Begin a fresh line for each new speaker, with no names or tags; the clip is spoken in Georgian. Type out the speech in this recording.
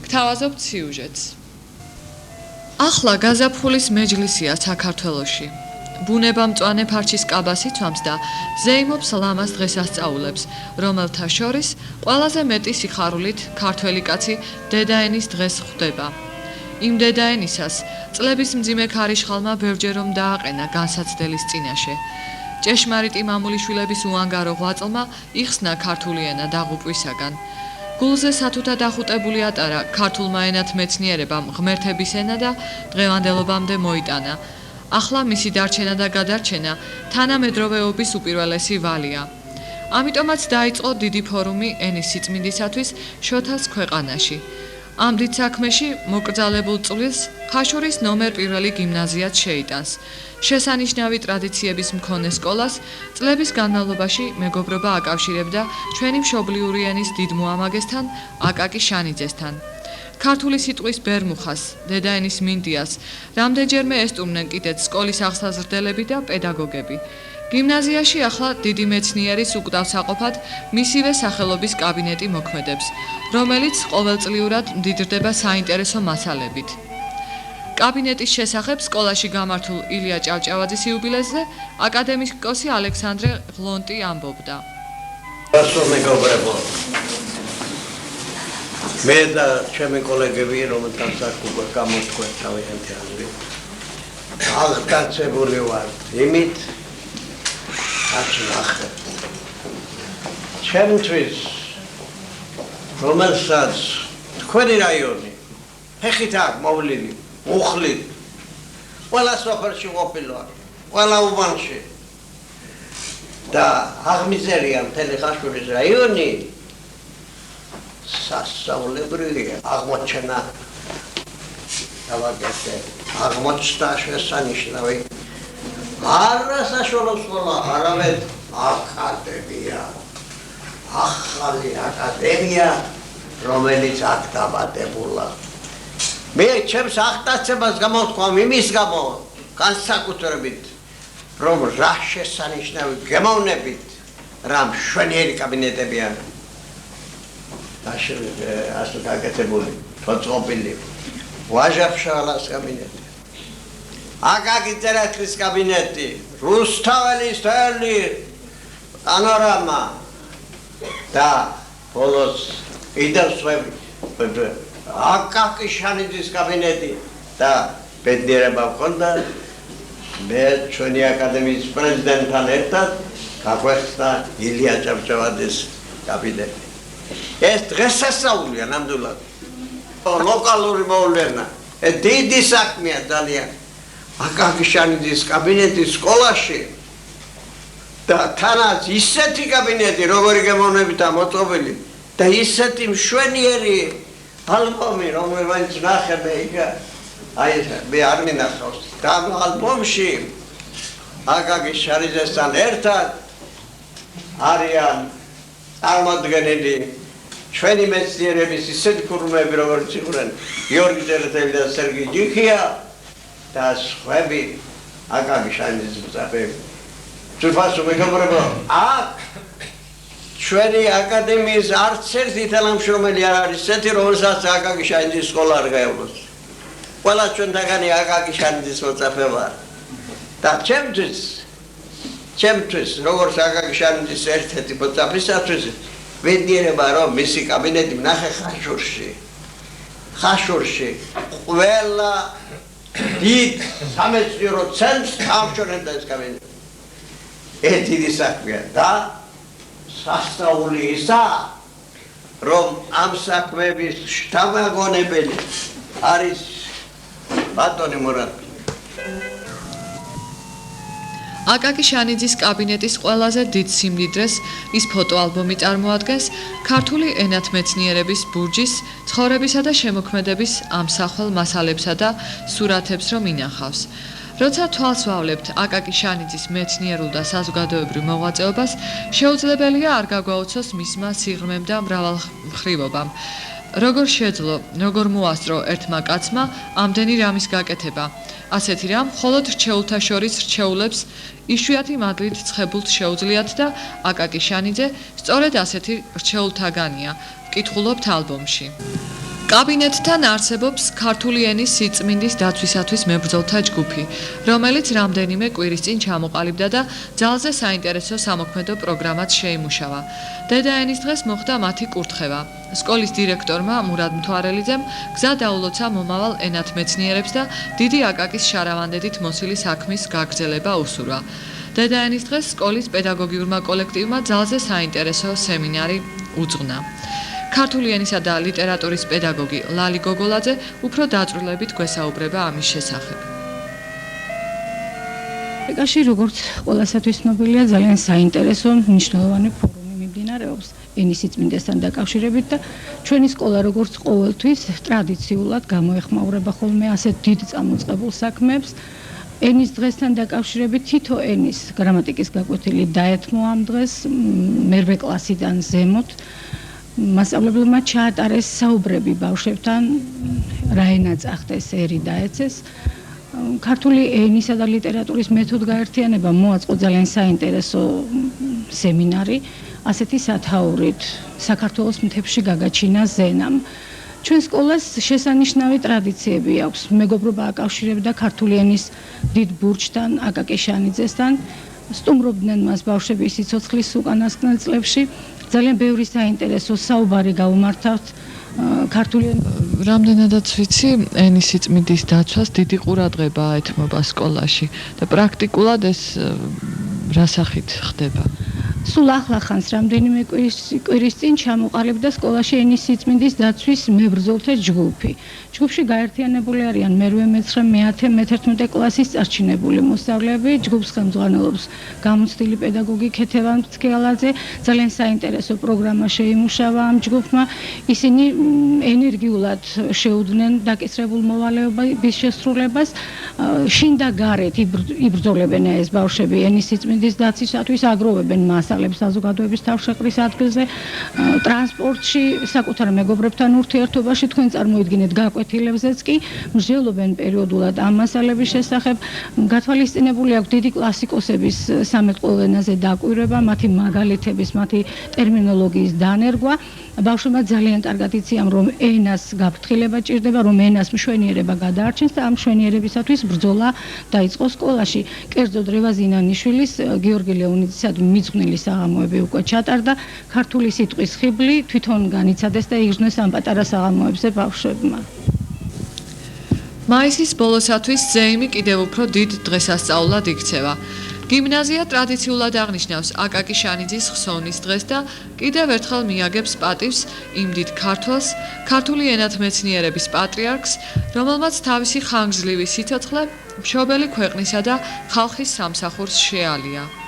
გთავაზობთ სიუჟეტს. ახლა გაზაფხულის მეჯლისია საქართველოში. ბუნება მწვანე ფარჩის კაბას იცვამს და ზეიმობს ლამაზ დღესასწაულებს, რომელთა შორის ყველაზე მეტი სიხარულით ქართველი კაცი დედაენის დღეს ხვდება. იმ დედაენისას წლების მძიმე ქარიშხალმა ბევრჯერ რომ დააყენა განსაცდელის წინაშე. ჭეშმარიტი მამულიშვილების უანგარო ღვაწლმა იხსნა ქართული ენა დაღუპვისაგან. გულზე სათუთად ახუტებული ატარა ქართულმა ენათ მეცნიერებამ ღმერთების ენა და დღევანდელობამდე მოიტანა. ახლა მისი დარჩენა და გადარჩენა თანამედროვეობის უპირველესი ვალია. ამიტომაც დაიწყო დიდი ფორუმი ენის სიწმინდისათვის შოთას ქვეყანაში. ამ დიდ საქმეში მოკრძალებულ წვლილს ხაშურის ნომერ პირველი გიმნაზიაც შეიტანს. შესანიშნავი ტრადიციების მქონე სკოლას წლების განმავლობაში მეგობრობა აკავშირებდა ჩვენი მშობლიური ენის დიდ მოამაგესთან აკაკი შანიძესთან. ქართული სიტყვის ბერმუხას, დედაენის მინდიას, რამდენჯერმე ესტუმნენ კიდეც სკოლის აღსაზრდელები და პედაგოგები. გიმნაზიაში ახლა დიდი მეცნიერის უკდავსაყოფად მისივე სახელობის კაბინეტი მოქმედებს, რომელიც ყოველწლიურად მდიდრდება საინტერესო მასალებით. კაბინეტის შესახებ სკოლაში გამართულ ილია ჭავჭავაძის იუბილეზე აკადემიკოსი ალექსანდრე ღლონტი ამბობდა.
მე და ჩემი კოლეგები რომელთანაც უკვე გამოთქვეთ თავიანთი აზრი. აღტაცებული ვარ იმით, აცნახე. ჩემთვის რომელსაც თქვენი რაიონი ფეხით აქ მოვლილი, მუხლით, ყველა სოფელში ყოფილა, ყველა უბანში და აღმიზერია მთელი ხაშურის რაიონი სასწაულებრივია აღმოჩენა დავაგეთე აღმოჩნდა შესანიშნავი არა საშუალო სკოლა არამედ აკადემია ახალი აკადემია რომელიც აქ დაბადებულა მე ჩემს აღტაცებას გამოთქვამ იმის გამო განსაკუთრებით რომ რა შესანიშნავი გემოვნებით რა მშვენიერი კაბინეტები არის ასე გაკეთებული თოწობილი ვაჟაფშალას კაბინეტი აკაკი წერეთლის კაბინეტი რუსთაველის თელი პანორამა და ბოლოს იდევსვები აკაკი შანიძის კაბინეტი და ბედნიერება მქონდა მე ჩვენი აკადემიის პრეზიდენტთან ერთად გაგვეხსნა ილია ჭავჭავაძის კაბინეტი ეს დღესასწაულია ნამდვილად ლოკალური მოვლენა დიდი საქმეა ძალიან აკაკი შანიძის კაბინეტი სკოლაში და თანაც ისეთი კაბინეტი როგორი გემოვნებითა მოწყობილი და ისეთი მშვენიერი ალბომი რომელიც ნახე იქ აი მე არ მინახავს და ამ ალბომში აკაკი შანიძესთან ერთად არიან წარმოდგენილი ჩვენი მეცნიერების ისეთი ქურუმები როგორც იყვნენ გიორგი წერეთელი და სერგი ჯიქია და სხვები აკაკი შანიძის მწაფეები თვითონ მეგობრებო აქ ჩვენი აკადემიის არც ერთი თანამშრომელი არ არის ისეთი რომელსაც აკაკი შანიძის სკოლა არ გაევლოს ყველა ჩვენთაგანი აკაკი შანიძის მოწაფე ვარ და ჩემთვის როგორც აკაკი შანიძის ერთ-ერთი მოწაფისათვის ბედნიერება რომ მისი კაბინეტი ვნახე ხაშურში ყველა დიდ სამეცნიერო ცენტრს ამშვენებდა ეს კაბინეტი ეს დიდი საქმეა და სასწაული ისა რომ ამ საქმეების შთამაგონებელი არის ბატონი მურატ
აკაკი შანიძის კაბინეტის ყველაზე დიდ სიმდიდრეს ის ფოტოალბომი წარმოადგენს ქართული ენათმეცნიერების ბურჯის ცხოვრებისა და შემოქმედების ამსახველ მასალებსა და სურათებს რომ ინახავს. როცა თვალს ვავლებთ აკაკი შანიძის მეცნიერულ და საზოგადოებრივ მოღვაწეობას, შეუძლებელია არ გაგვაუცოს მისმა სიღრმემ და მრავალმხრივობამ. როგორ შეძლო, როგორ მოასწრო ერთმა კაცმა ამდენი რამის გაკეთება. ასეთი რამ მხოლოდ რჩეულთა შორის რჩეულებს იშვიათი მადლით ცხებულთ შეუძლიათ და აკაკი შანიძე სწორედ ასეთი რჩეულთაგანია. ვკითხულობთ ალბომში. კაბინეტთან არსებობს ქართული ენის სიწმინდის დაცვისათვის მებრძოლთა ჯგუფი, რომელიც რამდენიმე კვირის წინ ჩამოყალიბდა და ძალზე საინტერესო სამოქმედო პროგრამაც შეიმუშავა. დედაენის დღეს მოხდა მათი კურთხევა. სკოლის დირექტორმა მურად მთვარელიძემ გზა დაულოცა მომავალ ენათმეცნიერებს და დიდი აკაკის შარავანდედით მოსილი საქმის გაგრძელება უსურვა. დედაენის დღეს სკოლის პედაგოგიურმა კოლექტივმა ძალზე საინტერესო სემინარი უძღვნა. ქართული ენისა და ლიტერატურის პედაგოგი ლალი გოგოლაძე უფრო დაწვრილებით გვესაუბრება ამის შესახებ.
ეკაში როგორც ყველასათვის ცნობილია ძალიან საინტერესო მნიშვნელოვანი ფორუმი მიმდინარეობს ენის სიწმინდესთან დაკავშირებით და ჩვენი სკოლა როგორც ყოველთვის ტრადიციულად გამოეხმაურება ხოლმე ასეთ დიდ წამოწყებულ საქმეებს. ენის დღესთან დაკავშირებით თითო ენის გრამატიკის გაკვეთილი დაეთმო ამ დღეს მერვე კლასიდან ზემოთ. მასწავლებლებმა ჩაატარეს საუბრები ბავშვებთან, რა ენა წახდეს, ერი დაეცეს. ქართული ენისა და ლიტერატურის მეთოდგაერთიანება მოაწყო ძალიან საინტერესო სემინარი, ასეთი სათაურით საქართველოს მთებში გაგაჩინა ზენამ. ჩვენ სკოლას შესანიშნავი ტრადიციები აქვს. მეგობრობა აკავშირებდა ქართული ენის დიდ ბურჯთან, აკაკი შანიძესთან. სტუმრობდნენ მას ბავშვები სიცოცხლის უკანასკნელ წლებში. ძალიან ბევრი საინტერესო საუბარი გაუმართავთ ქართული
რამდენადაც ვიცი, ენის სიწმინდის დაცვას დიდი ყურადღება ეთმობა სკოლაში და პრაქტიკულად ეს რა სახით ხდება?
სულ ახლახანს რამდენიმე კვირის წინ ჩამოყალიბდა სკოლაში ენის სიწმინდის დაცვის მებრძოლთა ჯგუფი. ჯგუფში გაერთიანებული არიან მერვე, მე-9, მე-10, მე-11 კლასის წარჩინებული მოსწავლეები. ჯგუფს ხელმძღვანელობს გამოცდილი პედაგოგი ქეთევან მცქელაძე. ძალიან საინტერესო პროგრამა შეიმუშავა ამ ჯგუფმა. ისინი ენერგიულად შეუდგნენ დაკისრებულ მოვალეობის შესრულებას. შინ და გარეთ იბრძოლებენ ეს ბავშვები ენის სიწმინდის დაცვისათვის, აგროვებენ მასალებს საზოგადოების თავშეყრის ადგილზე, ტრანსპორტში, საკუთარ მეგობრებთან ურთიერთობაში, თქვენ წარმოიდგინეთ გაკვეთილებზეც კი მსჯელობენ პერიოდულად ამ მასალების შესახებ. გათვალისწინებული აქვს დიდი კლასიკოსების სამეთყოლო ენაზე დაკვირვება, მათი მაგალითების, მათი ტერმინოლოგიის დანერგვა. ბავშვებმა ძალიან კარგად იციან, რომ ენას გაფრთხილება ჭირდება, რომ ენას მშვენიერება გადაარჩენს და ამ მშვენიერებისათვის ბრძოლა დაიწყო სკოლაში. კერძოდ რევაზინანიშვილის, გიორგი ლეონიძისა მიძღვნილი საღამოები უკვე ჩატარდა. ქართული სიტყვის ხიბლი თვითონ განიცადეს და იგრძნეს ამ პატარა საღამოებზე ბავშვებმა.
მაისის ბოლოსათვის ზეიმი კიდევ უფრო დიდ დღესასწაულად იქცევა. გიმნაზია ტრადიციულად აღნიშნავს აკაკი შანიძის ხსოვნის დღეს და კიდევ ერთხელ მიაგებს პატივს იმ დიდ ქართველს, ქართული ენათმეცნიერების პატრიარქს, რომელმაც თავისი ხანგრძლივი სიცოცხლე მშობელი ქვეყნისა და ხალხის სამსახურს შეალია.